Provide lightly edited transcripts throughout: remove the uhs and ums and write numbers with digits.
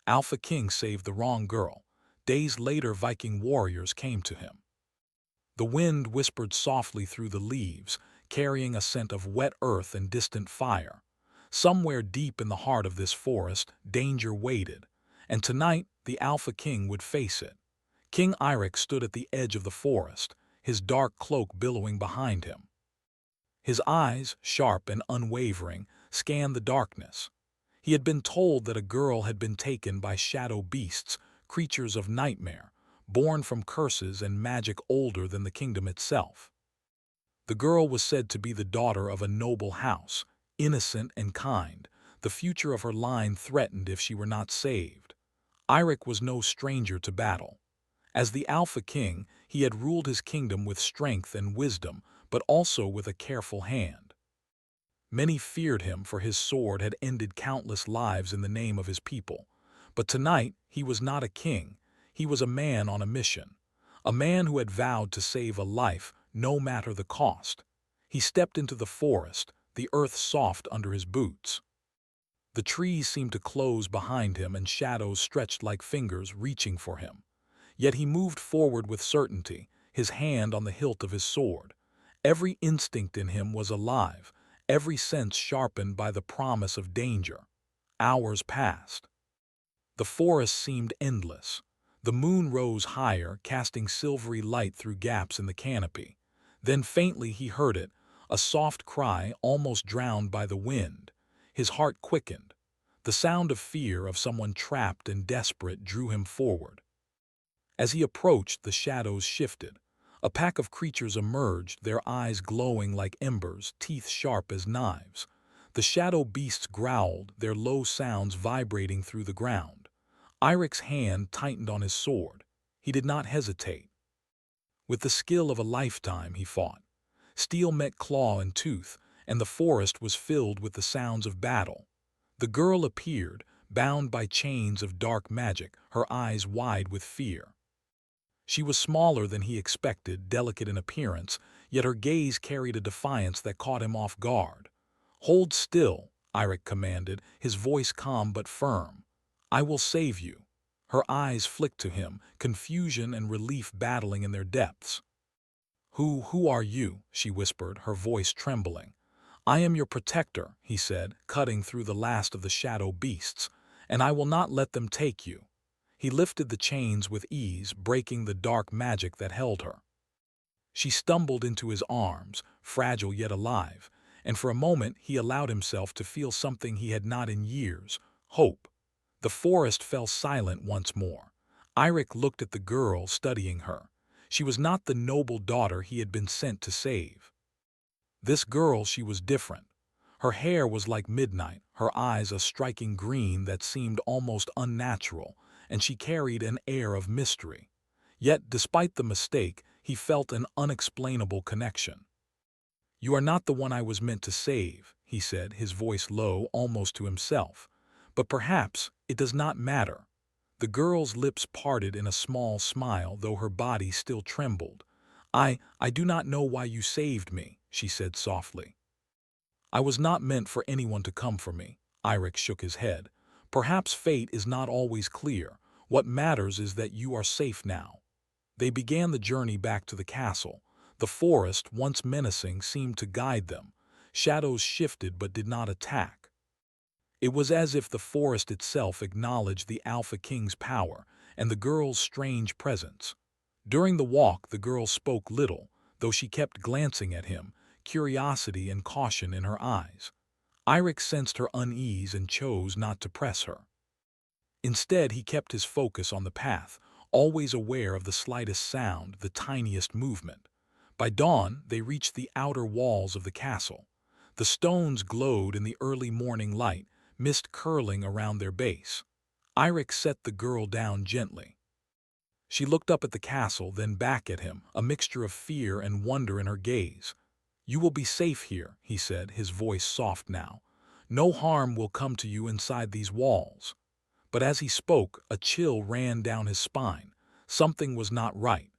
Alpha King saved the wrong girl. Days later, Viking warriors came to him. The wind whispered softly through the leaves, carrying a scent of wet earth and distant fire. Somewhere deep in the heart of this forest, danger waited, and tonight the Alpha King would face it. King Eirik stood at the edge of the forest, his dark cloak billowing behind him. His eyes, sharp and unwavering, scanned the darkness. He had been told that a girl had been taken by shadow beasts, creatures of nightmare, born from curses and magic older than the kingdom itself. The girl was said to be the daughter of a noble house, innocent and kind, the future of her line threatened if she were not saved. Eirik was no stranger to battle. As the Alpha King, he had ruled his kingdom with strength and wisdom, but also with a careful hand. Many feared him, for his sword had ended countless lives in the name of his people. But tonight he was not a king, he was a man on a mission. A man who had vowed to save a life, no matter the cost. He stepped into the forest, the earth soft under his boots. The trees seemed to close behind him and shadows stretched like fingers reaching for him. Yet he moved forward with certainty, his hand on the hilt of his sword. Every instinct in him was alive, every sense sharpened by the promise of danger. Hours passed. The forest seemed endless. The moon rose higher, casting silvery light through gaps in the canopy. Then faintly he heard it, a soft cry almost drowned by the wind. His heart quickened. The sound of fear, of someone trapped and desperate, drew him forward. As he approached, the shadows shifted. A pack of creatures emerged, their eyes glowing like embers, teeth sharp as knives. The shadow beasts growled, their low sounds vibrating through the ground. Eirik's hand tightened on his sword. He did not hesitate. With the skill of a lifetime, he fought. Steel met claw and tooth, and the forest was filled with the sounds of battle. The girl appeared, bound by chains of dark magic, her eyes wide with fear. She was smaller than he expected, delicate in appearance, yet her gaze carried a defiance that caught him off guard. "Hold still," Eirik commanded, his voice calm but firm. "I will save you." Her eyes flicked to him, confusion and relief battling in their depths. Who are you?" she whispered, her voice trembling. "I am your protector," he said, cutting through the last of the shadow beasts, "and I will not let them take you." He lifted the chains with ease, breaking the dark magic that held her. She stumbled into his arms, fragile yet alive, and for a moment he allowed himself to feel something he had not in years: hope. The forest fell silent once more. Eirik looked at the girl, studying her. She was not the noble daughter he had been sent to save. This girl, she was different. Her hair was like midnight, her eyes a striking green that seemed almost unnatural, and she carried an air of mystery. Yet, despite the mistake, he felt an unexplainable connection. "You are not the one I was meant to save," he said, his voice low, almost to himself. "But perhaps it does not matter." The girl's lips parted in a small smile, though her body still trembled. I do not know why you saved me," she said softly. "I was not meant for anyone to come for me." Eirik shook his head. "Perhaps fate is not always clear. What matters is that you are safe now." They began the journey back to the castle. The forest, once menacing, seemed to guide them. Shadows shifted but did not attack. It was as if the forest itself acknowledged the Alpha King's power and the girl's strange presence. During the walk, the girl spoke little, though she kept glancing at him, curiosity and caution in her eyes. Eirik sensed her unease and chose not to press her. Instead, he kept his focus on the path, always aware of the slightest sound, the tiniest movement. By dawn, they reached the outer walls of the castle. The stones glowed in the early morning light, mist curling around their base. Eirik set the girl down gently. She looked up at the castle, then back at him, a mixture of fear and wonder in her gaze. "You will be safe here," he said, his voice soft now. "No harm will come to you inside these walls." But as he spoke, a chill ran down his spine. Something was not right.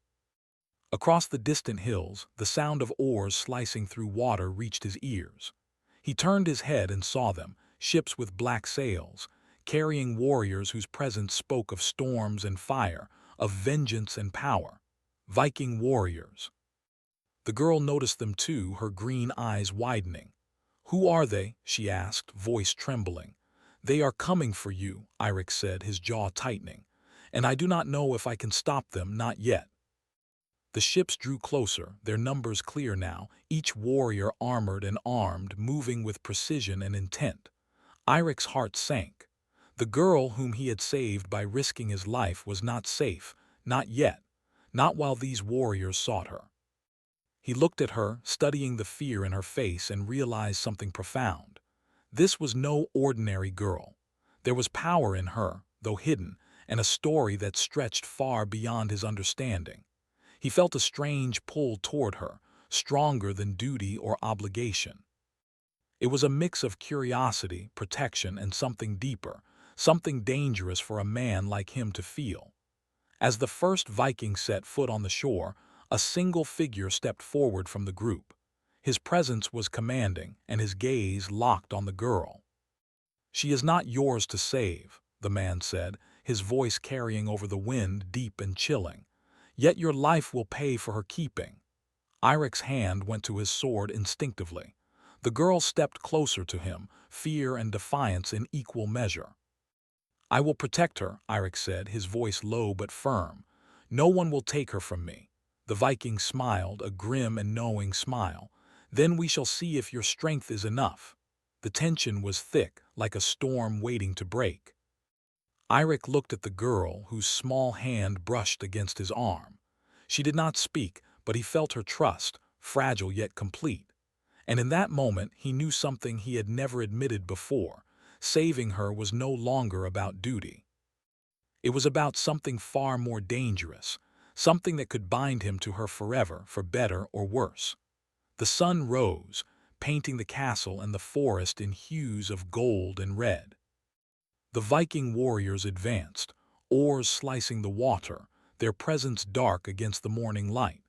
Across the distant hills, the sound of oars slicing through water reached his ears. He turned his head and saw them, ships with black sails. carrying warriors whose presence spoke of storms and fire, of vengeance and power. Viking warriors. The girl noticed them too, her green eyes widening. "Who are they?" she asked, voice trembling. "They are coming for you," Eirik said, his jaw tightening. "And I do not know if I can stop them, not yet." The ships drew closer, their numbers clear now, each warrior armored and armed, moving with precision and intent. Eirik's heart sank. The girl whom he had saved by risking his life was not safe, not yet, not while these warriors sought her. He looked at her, studying the fear in her face, and realized something profound. This was no ordinary girl. There was power in her, though hidden, and a story that stretched far beyond his understanding. He felt a strange pull toward her, stronger than duty or obligation. It was a mix of curiosity, protection, and something deeper, something dangerous for a man like him to feel. As the first Viking set foot on the shore, a single figure stepped forward from the group. His presence was commanding, and his gaze locked on the girl. "She is not yours to save," the man said, his voice carrying over the wind, deep and chilling. "Yet your life will pay for her keeping." Eirik's hand went to his sword instinctively. The girl stepped closer to him, fear and defiance in equal measure. "I will protect her," Eirik said, his voice low but firm. "No one will take her from me." The Viking smiled, a grim and knowing smile. "Then we shall see if your strength is enough." The tension was thick, like a storm waiting to break. Eirik looked at the girl, whose small hand brushed against his arm. She did not speak, but he felt her trust, fragile yet complete. And in that moment he knew something he had never admitted before. Saving her was no longer about duty. It was about something far more dangerous, something that could bind him to her forever, for better or worse. The sun rose, painting the castle and the forest in hues of gold and red. The Viking warriors advanced, oars slicing the water, their presence dark against the morning light.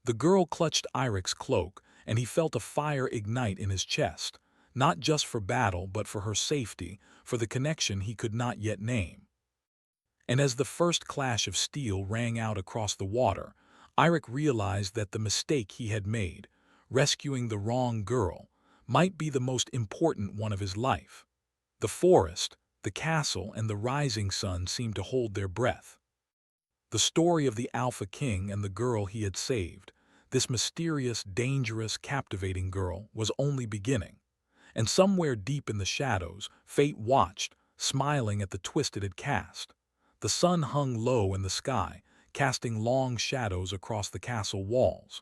The girl clutched Eirik's cloak, and he felt a fire ignite in his chest, not just for battle but for her safety, for the connection he could not yet name. And as the first clash of steel rang out across the water, Eirik realized that the mistake he had made, rescuing the wrong girl, might be the most important one of his life. The forest, the castle, and the rising sun seemed to hold their breath. The story of the Alpha King and the girl he had saved, this mysterious, dangerous, captivating girl, was only beginning. And somewhere deep in the shadows, fate watched, smiling at the twist it had cast. The sun hung low in the sky, casting long shadows across the castle walls.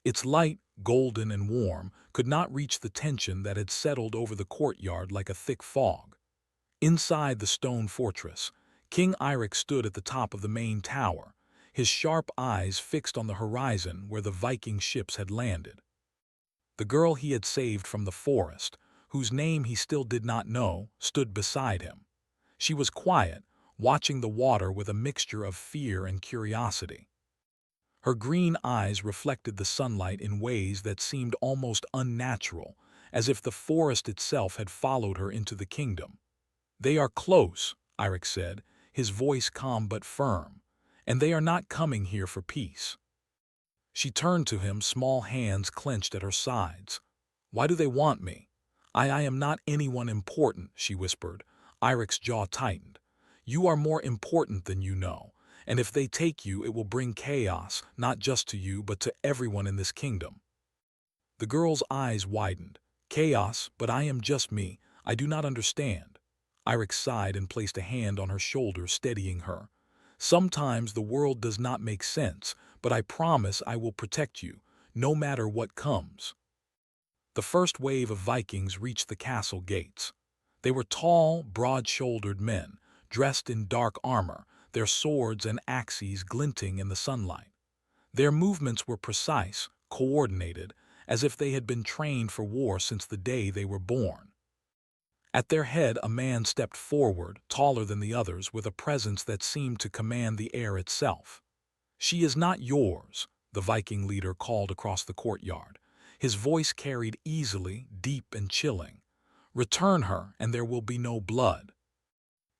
Its light, golden and warm, could not reach the tension that had settled over the courtyard like a thick fog. Inside the stone fortress, King Eirik stood at the top of the main tower, his sharp eyes fixed on the horizon where the Viking ships had landed. The girl he had saved from the forest, whose name he still did not know, stood beside him. She was quiet, watching the water with a mixture of fear and curiosity. Her green eyes reflected the sunlight in ways that seemed almost unnatural, as if the forest itself had followed her into the kingdom. "They are close," Eirik said, his voice calm but firm, "and they are not coming here for peace." She turned to him, small hands clenched at her sides. "Why do they want me?" I am not anyone important," she whispered. Eirik's jaw tightened. "You are more important than you know, and if they take you it will bring chaos, not just to you but to everyone in this kingdom." The girl's eyes widened. "Chaos, but I am just me. I do not understand." Eirik sighed and placed a hand on her shoulder, steadying her. "Sometimes the world does not make sense, but I promise I will protect you, no matter what comes." The first wave of Vikings reached the castle gates. They were tall, broad-shouldered men, dressed in dark armor, their swords and axes glinting in the sunlight. Their movements were precise, coordinated, as if they had been trained for war since the day they were born. At their head a man stepped forward, taller than the others, with a presence that seemed to command the air itself. "She is not yours," the Viking leader called across the courtyard. His voice carried easily, deep and chilling. "Return her, and there will be no blood."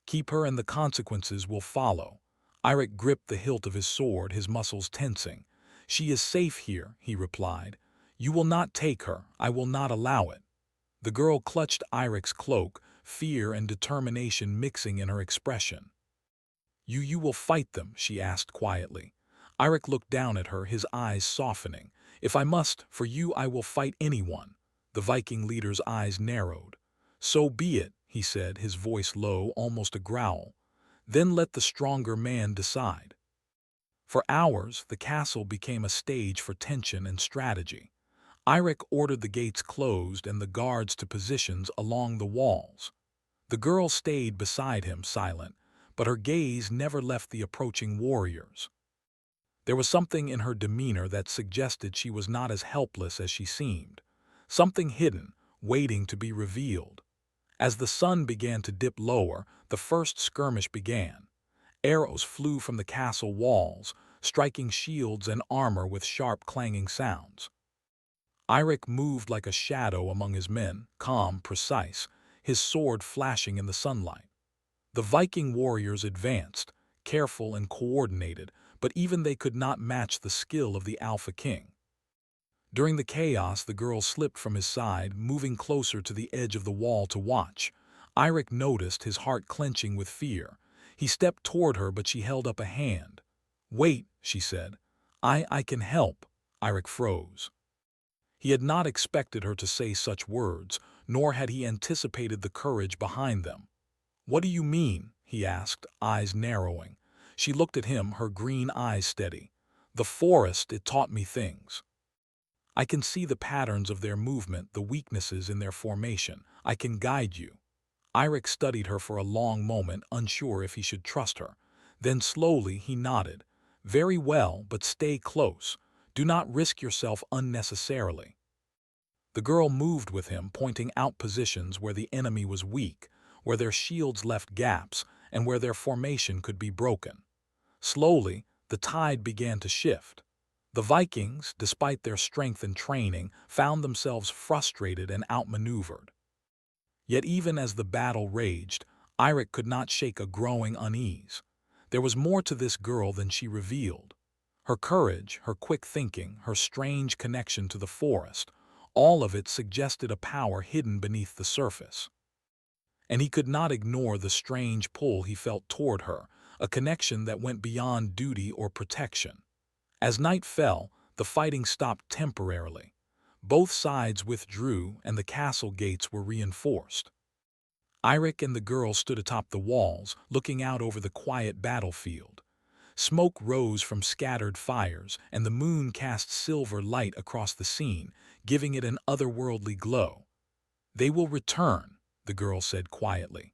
Keep her and the consequences will follow. Eirik gripped the hilt of his sword, his muscles tensing. She is safe here, he replied. You will not take her. I will not allow it. The girl clutched Eirik's cloak, fear and determination mixing in her expression. You will fight them, she asked quietly. Eirik looked down at her, his eyes softening. If I must, for you I will fight anyone. The Viking leader's eyes narrowed. So be it, he said, his voice low, almost a growl. Then let the stronger man decide. For hours, the castle became a stage for tension and strategy. Eirik ordered the gates closed and the guards to positions along the walls. The girl stayed beside him, silent, but her gaze never left the approaching warriors. There was something in her demeanor that suggested she was not as helpless as she seemed, something hidden, waiting to be revealed. As the sun began to dip lower, the first skirmish began. Arrows flew from the castle walls, striking shields and armor with sharp clanging sounds. Eirik moved like a shadow among his men, calm, precise, his sword flashing in the sunlight. The Viking warriors advanced, careful and coordinated, but even they could not match the skill of the Alpha King. During the chaos, the girl slipped from his side, moving closer to the edge of the wall to watch. Eirik noticed, his heart clenching with fear. He stepped toward her, but she held up a hand. Wait, she said. I can help. Eirik froze. He had not expected her to say such words, nor had he anticipated the courage behind them. What do you mean? He asked, eyes narrowing. She looked at him, her green eyes steady. The forest, it taught me things. I can see the patterns of their movement, the weaknesses in their formation. I can guide you. Eirik studied her for a long moment, unsure if he should trust her. Then slowly he nodded. Very well, but stay close. Do not risk yourself unnecessarily. The girl moved with him, pointing out positions where the enemy was weak, where their shields left gaps, and where their formation could be broken. Slowly, the tide began to shift. The Vikings, despite their strength and training, found themselves frustrated and outmaneuvered. Yet even as the battle raged, Eirik could not shake a growing unease. There was more to this girl than she revealed. Her courage, her quick thinking, her strange connection to the forest, all of it suggested a power hidden beneath the surface. And he could not ignore the strange pull he felt toward her, a connection that went beyond duty or protection. As night fell, the fighting stopped temporarily. Both sides withdrew and the castle gates were reinforced. Eirik and the girl stood atop the walls, looking out over the quiet battlefield. Smoke rose from scattered fires, and the moon cast silver light across the scene, giving it an otherworldly glow. They will return, the girl said quietly.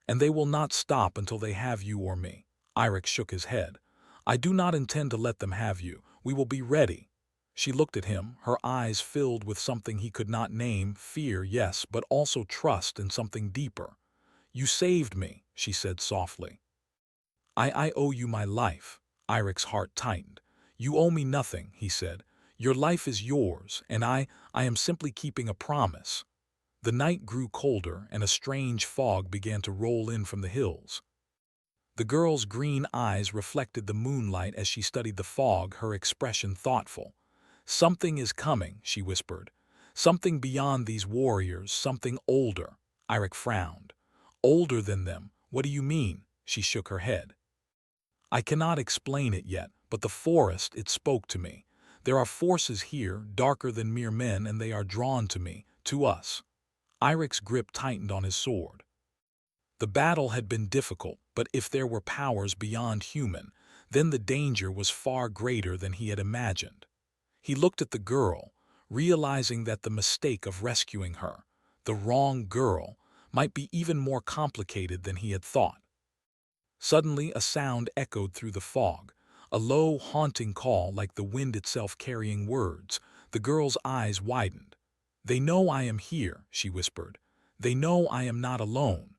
And they will not stop until they have you or me. Eirik shook his head. I do not intend to let them have you. We will be ready. She looked at him, her eyes filled with something he could not name, fear, yes, but also trust and something deeper. You saved me, she said softly. I owe you my life. Eirik's heart tightened. You owe me nothing, he said. Your life is yours, and I am simply keeping a promise. The night grew colder, and a strange fog began to roll in from the hills. The girl's green eyes reflected the moonlight as she studied the fog, her expression thoughtful. Something is coming, she whispered. Something beyond these warriors, something older. Eirik frowned. Older than them? What do you mean? She shook her head. I cannot explain it yet, but the forest, it spoke to me. There are forces here, darker than mere men, and they are drawn to me, to us. Eirik's grip tightened on his sword. The battle had been difficult, but if there were powers beyond human, then the danger was far greater than he had imagined. He looked at the girl, realizing that the mistake of rescuing her, the wrong girl, might be even more complicated than he had thought. Suddenly, a sound echoed through the fog, a low, haunting call like the wind itself carrying words. The girl's eyes widened. They know I am here, she whispered. They know I am not alone.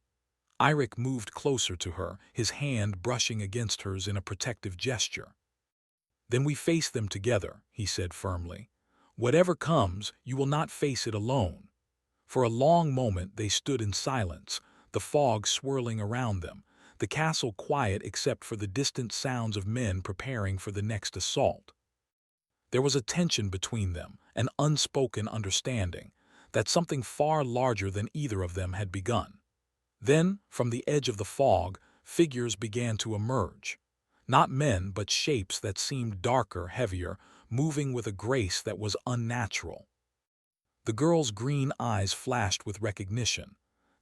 Eirik moved closer to her, his hand brushing against hers in a protective gesture. Then we face them together, he said firmly. Whatever comes, you will not face it alone. For a long moment they stood in silence, the fog swirling around them, the castle quiet except for the distant sounds of men preparing for the next assault. There was a tension between them, an unspoken understanding, that something far larger than either of them had begun. Then, from the edge of the fog, figures began to emerge. Not men, but shapes that seemed darker, heavier, moving with a grace that was unnatural. The girl's green eyes flashed with recognition.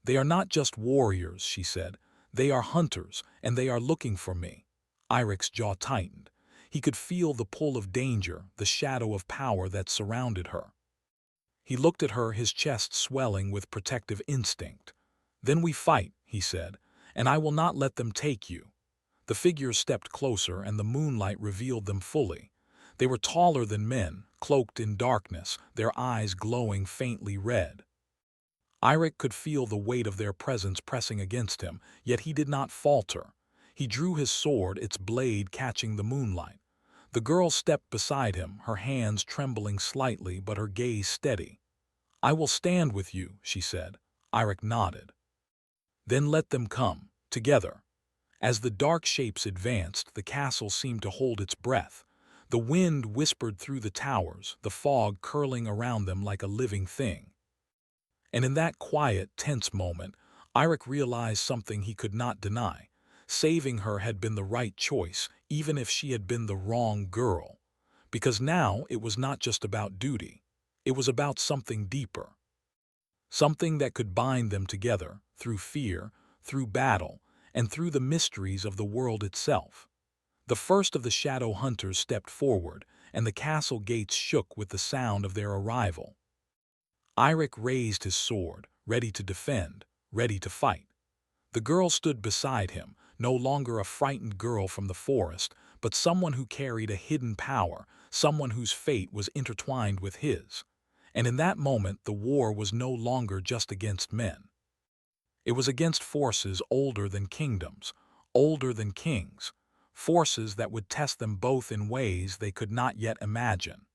"They are not just warriors," she said. "They are hunters, and they are looking for me." Irik's jaw tightened. He could feel the pull of danger, the shadow of power that surrounded her. He looked at her, his chest swelling with protective instinct. "Then we fight," he said, "and I will not let them take you." The figures stepped closer, and the moonlight revealed them fully. They were taller than men, cloaked in darkness, their eyes glowing faintly red. Irik could feel the weight of their presence pressing against him, yet he did not falter. He drew his sword, its blade catching the moonlight. The girl stepped beside him, her hands trembling slightly but her gaze steady. "I will stand with you," she said. Irik nodded. "Then let them come, together." As the dark shapes advanced, the castle seemed to hold its breath. The wind whispered through the towers, the fog curling around them like a living thing. And in that quiet, tense moment, Irik realized something he could not deny. Saving her had been the right choice, even if she had been the wrong girl. Because now it was not just about duty. It was about something deeper. Something that could bind them together, through fear, through battle, and through the mysteries of the world itself. The first of the shadow hunters stepped forward, and the castle gates shook with the sound of their arrival. Irik raised his sword, ready to defend, ready to fight. The girl stood beside him, no longer a frightened girl from the forest, but someone who carried a hidden power, someone whose fate was intertwined with his. And in that moment, the war was no longer just against men. It was against forces older than kingdoms, older than kings, forces that would test them both in ways they could not yet imagine.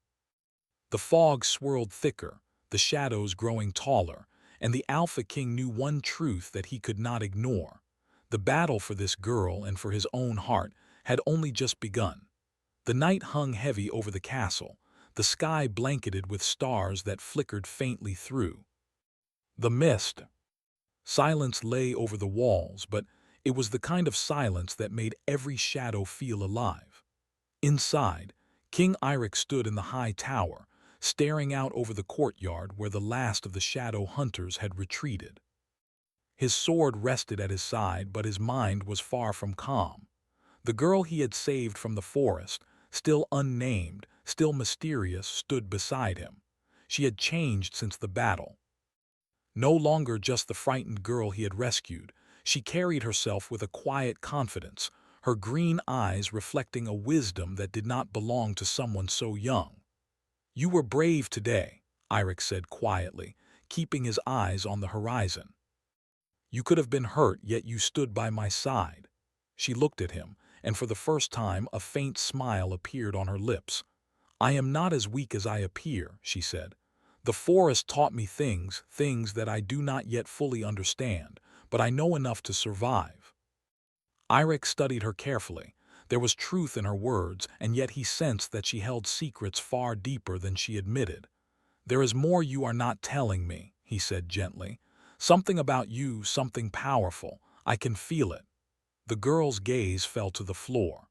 The fog swirled thicker, the shadows growing taller, and the Alpha King knew one truth that he could not ignore. The battle for this girl and for his own heart had only just begun. The night hung heavy over the castle, the sky blanketed with stars that flickered faintly through the mist. Silence lay over the walls, but it was the kind of silence that made every shadow feel alive. Inside, King Irik stood in the high tower, staring out over the courtyard where the last of the shadow hunters had retreated. His sword rested at his side, but his mind was far from calm. The girl he had saved from the forest, still unnamed, still mysterious, stood beside him. She had changed since the battle. No longer just the frightened girl he had rescued, she carried herself with a quiet confidence, her green eyes reflecting a wisdom that did not belong to someone so young. "You were brave today," Irik said quietly, keeping his eyes on the horizon. "You could have been hurt, yet you stood by my side." She looked at him, and for the first time a faint smile appeared on her lips. "I am not as weak as I appear," she said. "The forest taught me things that I do not yet fully understand, but I know enough to survive." Irik studied her carefully. There was truth in her words, and yet he sensed that she held secrets far deeper than she admitted. "There is more you are not telling me," he said gently. "Something about you, something powerful. I can feel it." The girl's gaze fell to the floor.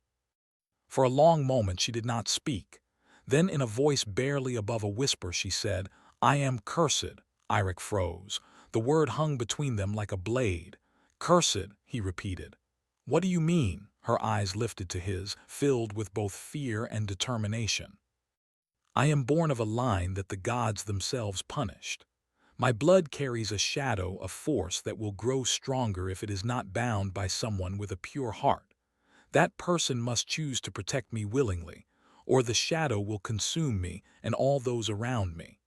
For a long moment she did not speak. Then in a voice barely above a whisper she said, "I am cursed." Irik froze. The word hung between them like a blade. "Cursed," he repeated. "What do you mean?" Her eyes lifted to his, filled with both fear and determination. "I am born of a line that the gods themselves punished. My blood carries a shadow, a force that will grow stronger if it is not bound by someone with a pure heart. That person must choose to protect me willingly, or the shadow will consume me and all those around me."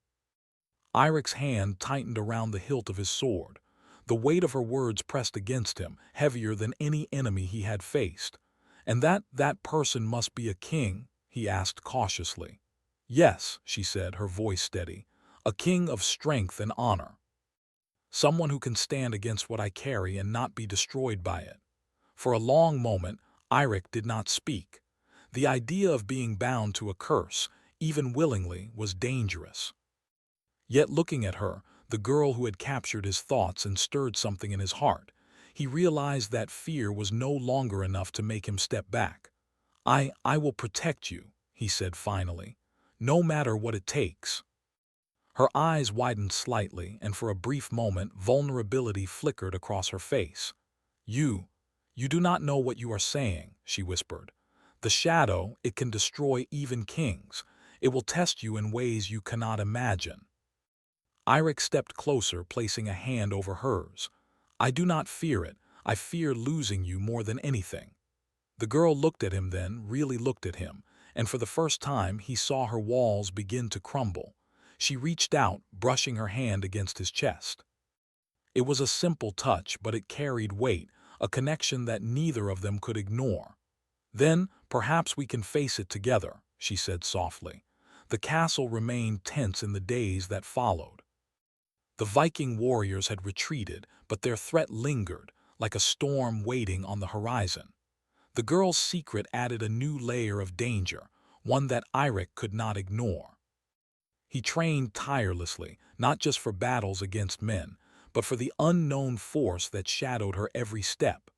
Irik's hand tightened around the hilt of his sword. The weight of her words pressed against him, heavier than any enemy he had faced. "And that person must be a king?" he asked cautiously. "Yes," she said, her voice steady. "A king of strength and honor." someone who can stand against what I carry and not be destroyed by it. For a long moment, Eirik did not speak. The idea of being bound to a curse, even willingly, was dangerous. Yet looking at her, the girl who had captured his thoughts and stirred something in his heart, he realized that fear was no longer enough to make him step back. I will protect you," he said finally, "no matter what it takes." Her eyes widened slightly, and for a brief moment vulnerability flickered across her face. You do not know what you are saying," she whispered. "The shadow, it can destroy even kings. It will test you in ways you cannot imagine." Eirik stepped closer, placing a hand over hers. "I do not fear it. I fear losing you more than anything." The girl looked at him then, really looked at him, and for the first time he saw her walls begin to crumble. She reached out, brushing her hand against his chest. It was a simple touch, but it carried weight, a connection that neither of them could ignore. "Then, perhaps we can face it together," she said softly. The castle remained tense in the days that followed. The Viking warriors had retreated, but their threat lingered, like a storm waiting on the horizon. The girl's secret added a new layer of danger, one that Eirik could not ignore. He trained tirelessly, not just for battles against men, but for the unknown force that shadowed her every step.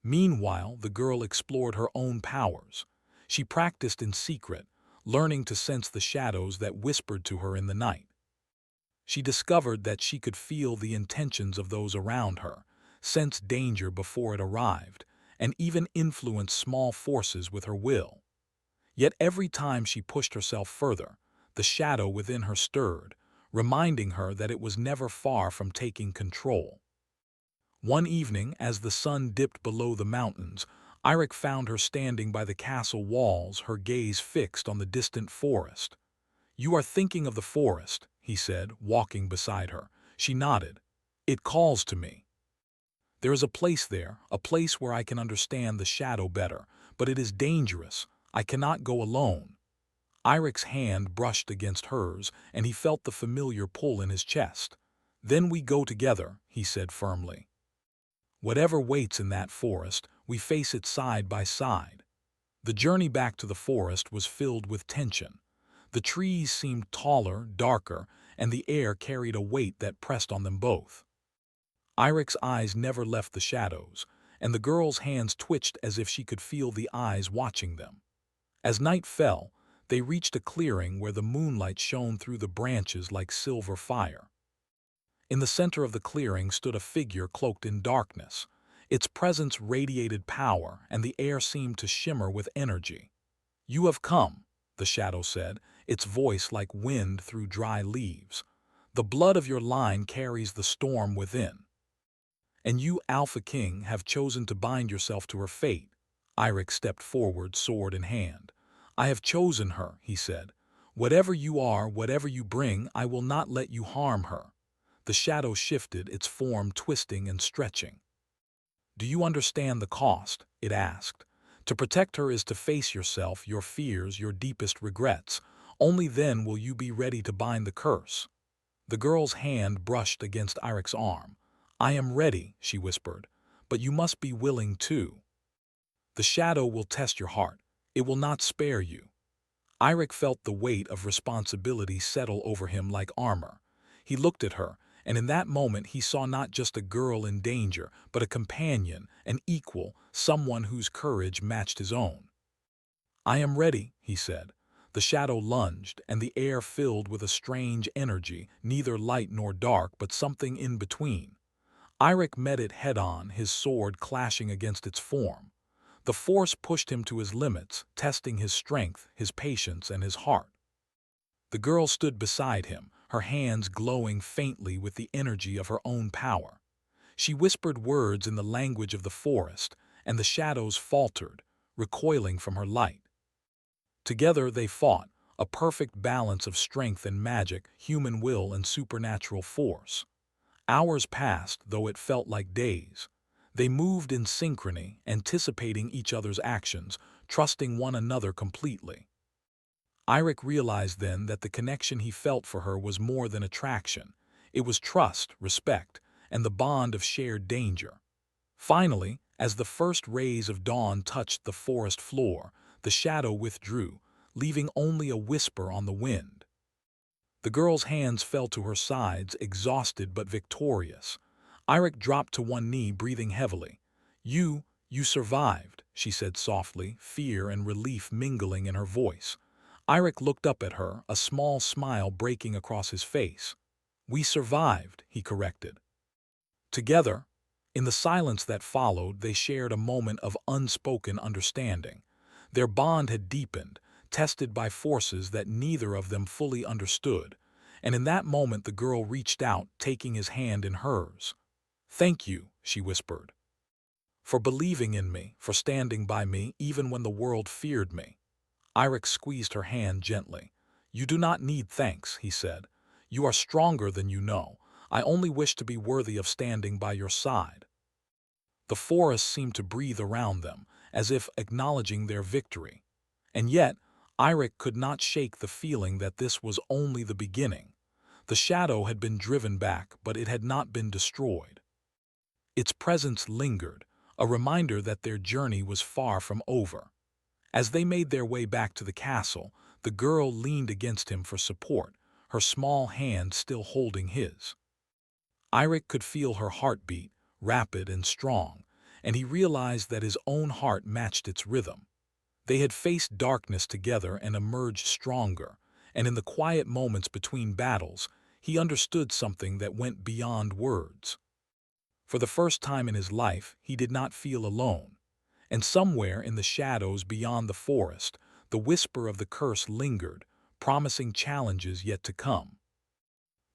Meanwhile, the girl explored her own powers. She practiced in secret, learning to sense the shadows that whispered to her in the night. She discovered that she could feel the intentions of those around her, sense danger before it arrived, and even influence small forces with her will. Yet every time she pushed herself further, the shadow within her stirred, reminding her that it was never far from taking control. One evening, as the sun dipped below the mountains, Eirik found her standing by the castle walls, her gaze fixed on the distant forest. "You are thinking of the forest," he said, walking beside her. She nodded. "It calls to me. There is a place there, a place where I can understand the shadow better, but it is dangerous. I cannot go alone." Eirik's hand brushed against hers, and he felt the familiar pull in his chest. "Then we go together," he said firmly. "Whatever waits in that forest, we face it side by side." The journey back to the forest was filled with tension. The trees seemed taller, darker, and the air carried a weight that pressed on them both. Eirik's eyes never left the shadows, and the girl's hands twitched as if she could feel the eyes watching them. As night fell, they reached a clearing where the moonlight shone through the branches like silver fire. In the center of the clearing stood a figure cloaked in darkness. Its presence radiated power, and the air seemed to shimmer with energy. "You have come," the shadow said, its voice like wind through dry leaves. "The blood of your line carries the storm within. And you, Alpha King, have chosen to bind yourself to her fate." Eirik stepped forward, sword in hand. "I have chosen her," he said. "Whatever you are, whatever you bring, I will not let you harm her." The shadow shifted, its form twisting and stretching. "Do you understand the cost?" it asked. "To protect her is to face yourself, your fears, your deepest regrets. Only then will you be ready to bind the curse." The girl's hand brushed against Eirik's arm. "I am ready," she whispered, "but you must be willing too. The shadow will test your heart. It will not spare you." Eirik felt the weight of responsibility settle over him like armor. He looked at her, and in that moment he saw not just a girl in danger, but a companion, an equal, someone whose courage matched his own. "I am ready," he said. The shadow lunged, and the air filled with a strange energy, neither light nor dark, but something in between. Eirik met it head-on, his sword clashing against its form. The force pushed him to his limits, testing his strength, his patience, and his heart. The girl stood beside him, her hands glowing faintly with the energy of her own power. She whispered words in the language of the forest, and the shadows faltered, recoiling from her light. Together they fought, a perfect balance of strength and magic, human will and supernatural force. Hours passed, though it felt like days. They moved in synchrony, anticipating each other's actions, trusting one another completely. Eirik realized then that the connection he felt for her was more than attraction. It was trust, respect, and the bond of shared danger. Finally, as the first rays of dawn touched the forest floor, the shadow withdrew, leaving only a whisper on the wind. The girl's hands fell to her sides, exhausted but victorious. Eirik dropped to one knee, breathing heavily. You survived," she said softly, fear and relief mingling in her voice. Eirik looked up at her, a small smile breaking across his face. "We survived," he corrected. Together, in the silence that followed, they shared a moment of unspoken understanding. Their bond had deepened, tested by forces that neither of them fully understood, and in that moment the girl reached out, taking his hand in hers. "Thank you," she whispered, "for believing in me, for standing by me even when the world feared me." Eirik squeezed her hand gently. "You do not need thanks," he said. "You are stronger than you know. I only wish to be worthy of standing by your side." The forest seemed to breathe around them, as if acknowledging their victory. And yet, Eirik could not shake the feeling that this was only the beginning. The shadow had been driven back, but it had not been destroyed. Its presence lingered, a reminder that their journey was far from over. As they made their way back to the castle, the girl leaned against him for support, her small hand still holding his. Eirik could feel her heartbeat, rapid and strong, and he realized that his own heart matched its rhythm. They had faced darkness together and emerged stronger, and in the quiet moments between battles, he understood something that went beyond words. For the first time in his life, he did not feel alone, and somewhere in the shadows beyond the forest, the whisper of the curse lingered, promising challenges yet to come.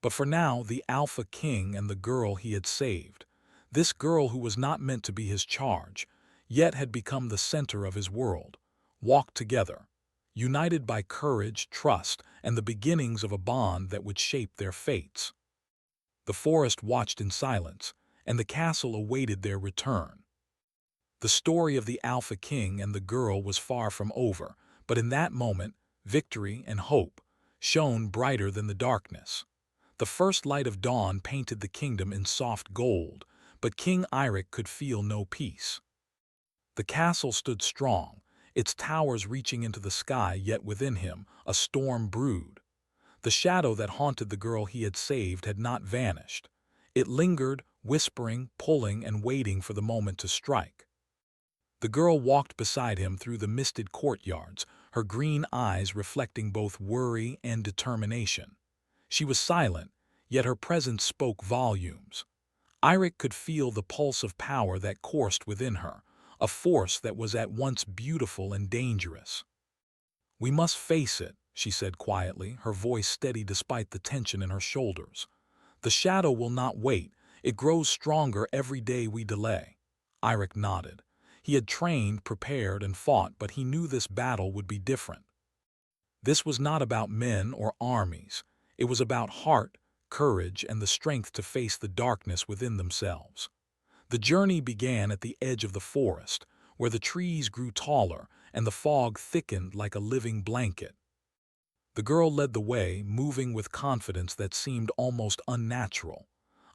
But for now, the Alpha King and the girl he had saved, this girl who was not meant to be his charge, yet had become the center of his world, walked together, united by courage, trust, and the beginnings of a bond that would shape their fates. The forest watched in silence, and the castle awaited their return. The story of the Alpha King and the girl was far from over, but in that moment, victory and hope shone brighter than the darkness. The first light of dawn painted the kingdom in soft gold, but King Eirik could feel no peace. The castle stood strong, its towers reaching into the sky, yet within him a storm brewed. The shadow that haunted the girl he had saved had not vanished. It lingered, whispering, pulling, and waiting for the moment to strike. The girl walked beside him through the misted courtyards, her green eyes reflecting both worry and determination. She was silent, yet her presence spoke volumes. Eirik could feel the pulse of power that coursed within her, a force that was at once beautiful and dangerous. "We must face it," she said quietly, her voice steady despite the tension in her shoulders. "The shadow will not wait. It grows stronger every day we delay." Eirik nodded. He had trained, prepared, and fought, but he knew this battle would be different. This was not about men or armies. It was about heart, courage, and the strength to face the darkness within themselves. The journey began at the edge of the forest, where the trees grew taller and the fog thickened like a living blanket. The girl led the way, moving with confidence that seemed almost unnatural.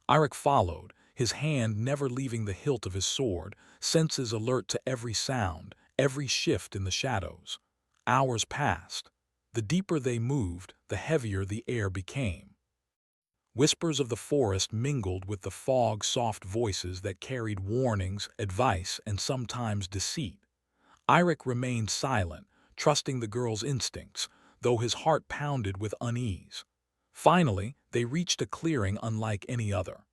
Eirik followed, his hand never leaving the hilt of his sword, senses alert to every sound, every shift in the shadows. Hours passed. The deeper they moved, the heavier the air became. Whispers of the forest mingled with the fog's soft voices that carried warnings, advice, and sometimes deceit. Eirik remained silent, trusting the girl's instincts, though his heart pounded with unease. Finally, they reached a clearing unlike any other.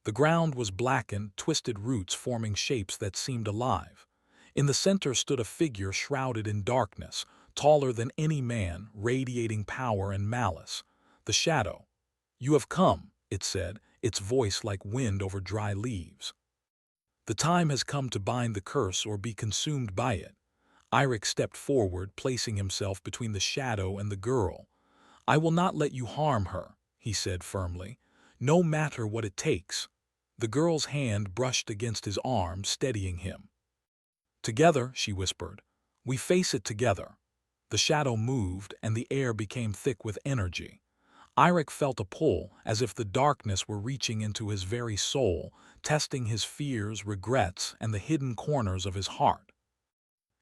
The ground was blackened, twisted roots forming shapes that seemed alive. In the center stood a figure shrouded in darkness, taller than any man, radiating power and malice. The shadow. "You have come," it said, its voice like wind over dry leaves. "The time has come to bind the curse or be consumed by it." Eirik stepped forward, placing himself between the shadow and the girl. "I will not let you harm her," he said firmly, "no matter what it takes." The girl's hand brushed against his arm, steadying him. "Together," she whispered. "We face it together." The shadow moved, and the air became thick with energy. Eirik felt a pull, as if the darkness were reaching into his very soul, testing his fears, regrets, and the hidden corners of his heart.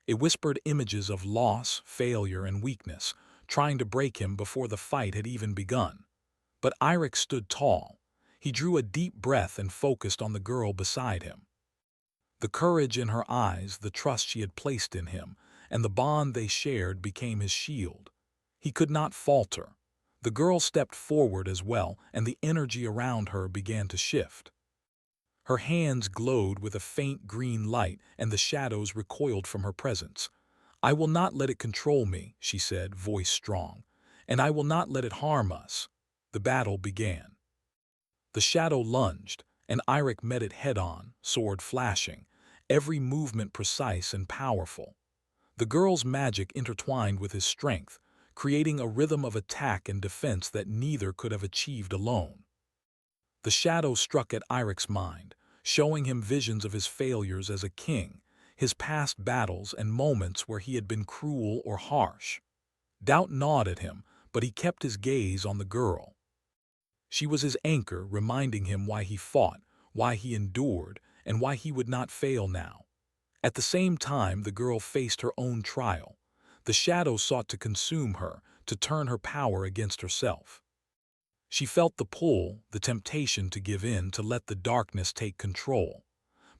It whispered images of loss, failure, and weakness, trying to break him before the fight had even begun. But Eirik stood tall. He drew a deep breath and focused on the girl beside him. The courage in her eyes, the trust she had placed in him, and the bond they shared became his shield. He could not falter. The girl stepped forward as well, and the energy around her began to shift. Her hands glowed with a faint green light, and the shadows recoiled from her presence. "I will not let it control me," she said, voice strong, "and I will not let it harm us." The battle began. The shadow lunged, and Eirik met it head-on, sword flashing, every movement precise and powerful. The girl's magic intertwined with his strength, creating a rhythm of attack and defense that neither could have achieved alone. The shadow struck at Eirik's mind, showing him visions of his failures as a king, his past battles and moments where he had been cruel or harsh. Doubt gnawed at him, but he kept his gaze on the girl. She was his anchor, reminding him why he fought, why he endured, and why he would not fail now. At the same time, the girl faced her own trial. The shadow sought to consume her, to turn her power against herself. She felt the pull, the temptation to give in, to let the darkness take control.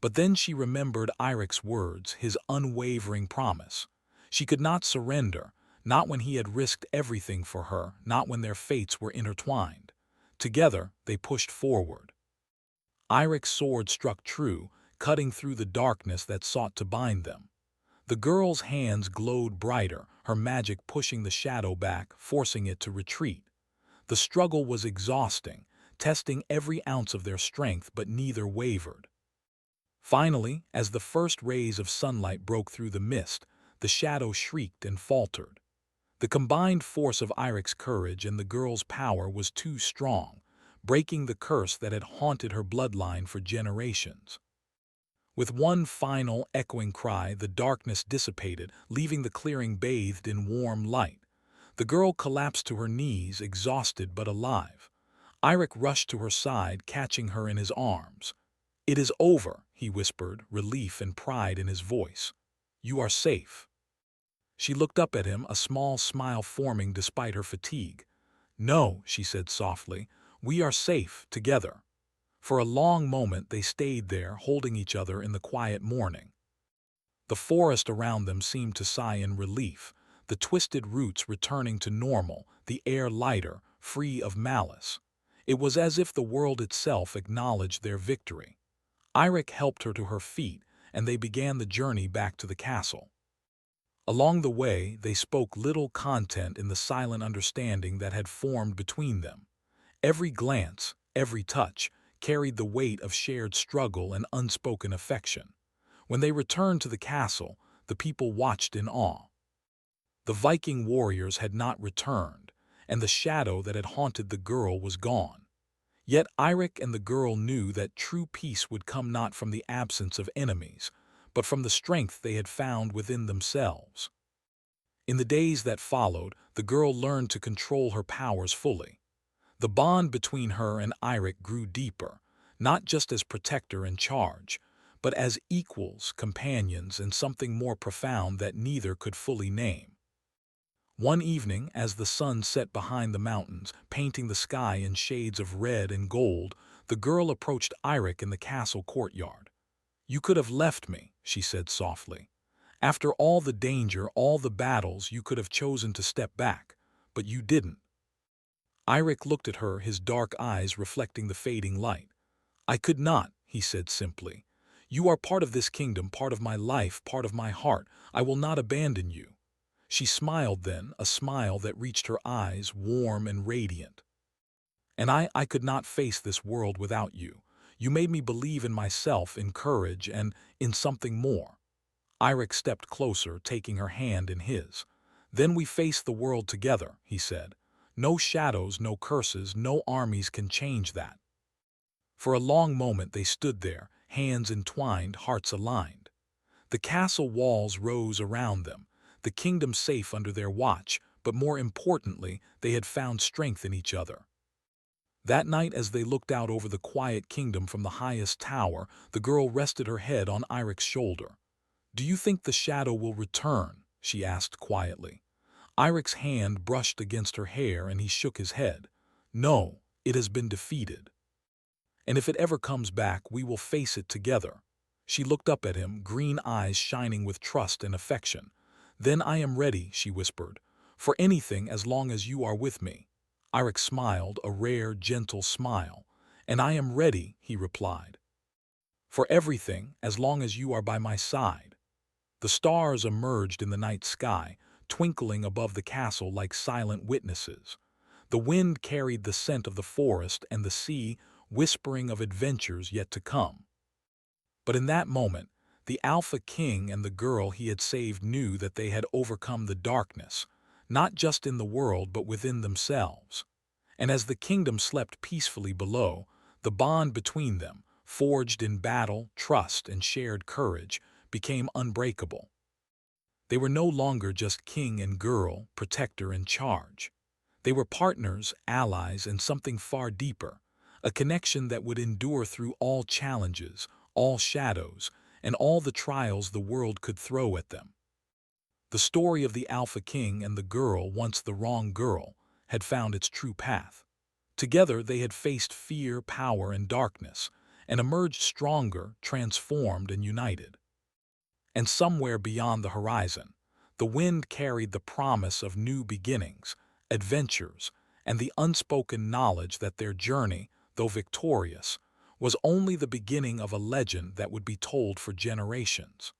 But then she remembered Eirik's words, his unwavering promise. She could not surrender, not when he had risked everything for her, not when their fates were intertwined. Together, they pushed forward. Eirik's sword struck true, cutting through the darkness that sought to bind them. The girl's hands glowed brighter, her magic pushing the shadow back, forcing it to retreat. The struggle was exhausting, testing every ounce of their strength, but neither wavered. Finally, as the first rays of sunlight broke through the mist, the shadow shrieked and faltered. The combined force of Eirik's courage and the girl's power was too strong, breaking the curse that had haunted her bloodline for generations. With one final, echoing cry, the darkness dissipated, leaving the clearing bathed in warm light. The girl collapsed to her knees, exhausted but alive. Eirik rushed to her side, catching her in his arms. "It is over," he whispered, relief and pride in his voice. "You are safe." She looked up at him, a small smile forming despite her fatigue. "No," she said softly, "we are safe, together." For a long moment they stayed there, holding each other in the quiet morning. The forest around them seemed to sigh in relief, the twisted roots returning to normal, the air lighter, free of malice. It was as if the world itself acknowledged their victory. Eirik helped her to her feet, and they began the journey back to the castle. Along the way, they spoke little content in the silent understanding that had formed between them. Every glance, every touch, carried the weight of shared struggle and unspoken affection. When they returned to the castle, the people watched in awe. The Viking warriors had not returned, and the shadow that had haunted the girl was gone. Yet Eirik and the girl knew that true peace would come not from the absence of enemies, but from the strength they had found within themselves. In the days that followed, the girl learned to control her powers fully. The bond between her and Eirik grew deeper, not just as protector in charge, but as equals, companions, and something more profound that neither could fully name. One evening, as the sun set behind the mountains, painting the sky in shades of red and gold, the girl approached Eirik in the castle courtyard. "You could have left me," she said softly. "After all the danger, all the battles, you could have chosen to step back, but you didn't." Eirik looked at her, his dark eyes reflecting the fading light. "I could not," he said simply. "You are part of this kingdom, part of my life, part of my heart. I will not abandon you." She smiled then, a smile that reached her eyes, warm and radiant. "And I could not face this world without you. You made me believe in myself, in courage, and in something more." Eirik stepped closer, taking her hand in his. "Then we face the world together," he said. "No shadows, no curses, no armies can change that." For a long moment they stood there, hands entwined, hearts aligned. The castle walls rose around them, the kingdom safe under their watch, but more importantly, they had found strength in each other. That night, as they looked out over the quiet kingdom from the highest tower, the girl rested her head on Irik's shoulder. "Do you think the shadow will return?" she asked quietly. Irik's hand brushed against her hair and he shook his head. "No, it has been defeated. And if it ever comes back, we will face it together." She looked up at him, green eyes shining with trust and affection. "Then I am ready," she whispered, "for anything as long as you are with me." Irik smiled, a rare, gentle smile. "And I am ready," he replied, "for everything as long as you are by my side." The stars emerged in the night sky, twinkling above the castle like silent witnesses. The wind carried the scent of the forest and the sea, whispering of adventures yet to come. But in that moment, the Alpha King and the girl he had saved knew that they had overcome the darkness, not just in the world but within themselves. And as the kingdom slept peacefully below, the bond between them, forged in battle, trust, and shared courage, became unbreakable. They were no longer just king and girl, protector and charge. They were partners, allies, and something far deeper, a connection that would endure through all challenges, all shadows, and all the trials the world could throw at them. The story of the Alpha King and the girl, once the wrong girl, had found its true path. Together they had faced fear, power, and darkness, and emerged stronger, transformed, and united. And somewhere beyond the horizon, the wind carried the promise of new beginnings, adventures, and the unspoken knowledge that their journey, though victorious, was only the beginning of a legend that would be told for generations.